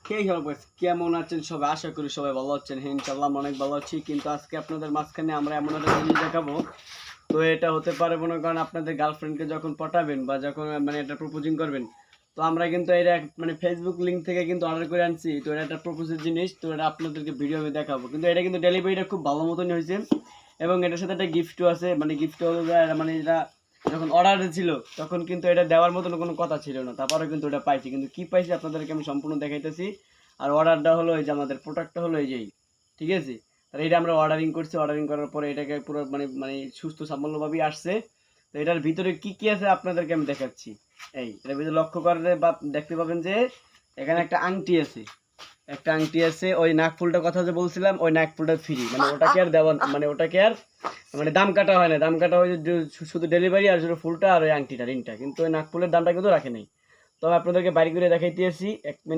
Hey guys, কেমন আছেন সবাই? আশা করি সবাই ভালো আছেন। হ্যাঁ, ইনশাআল্লাহ আমি অনেক ভালো আছি। কিন্তু আজকে আপনাদের মাঝখানে আমরা এমন একটা জিনিস দেখাবো। তো এটা হতে পারে মনে করেন আপনাদের গার্লফ্রেন্ডকে যখন পটাবেন বা যখন মানে এটা প্রপোজিং করবেন। তো আমরা কিন্তু এটা মানে ফেসবুক লিংক থেকে কিন্তু অর্ডার করে আনছি। তো এটা একটা প্রপোজের জিনিস। তো এটা আপনাদেরকে ভিডিও আমি দেখাবো। কিন্তু এটা কিন্তু ডেলিভারিটা খুব ভালো মতনই হয়েছে। এবং এটার সাথে একটা গিফটও আছে। মানে গিফট হলো যে মানে এটা যখন অর্ডারে ছিল তখন কিন্তু এটা দেওয়ার মতন কোনো কথা ছিল না। তারপরেও কিন্তু এটা পাইছি। কিন্তু কি পাইছি আপনাদেরকে আমি সম্পূর্ণ দেখাইতেছি। আর অর্ডারটা হলো এই যে আমাদের প্রোডাক্টটা হলো এই যেই, ঠিক আছে? আর এটা আমরা অর্ডারিং করছি। অর্ডারিং করার পরে এটাকে পুরো মানে মানে সুস্থ সাবলভাবেই আসছে। তো এটার ভিতরে কি কি আছে আপনাদেরকে আমি দেখাচ্ছি। এই এটার ভিতরে লক্ষ্য করলে বা দেখতে পাবেন যে এখানে একটা আংটি আছে। একটা আংটি আছে। ওই নাকফুলটার কথা যে বলছিলাম, ওই নাকফুলটা ফ্রি। মানে ওটাকে আর দেওয়া মানে ওটাকে আর মানে দাম কাটা হয় না। দাম কাটা হয় যে শুধু ডেলিভারি আর শুধু ফুলটা আর ওই আংটিটা রিংটা। কিন্তু ওই নাকফুলের দামটা কিন্তু রাখে নাই। তো আমি আপনাদেরকে বাড়ি করে দেখাইতেছি 1 মিনিট।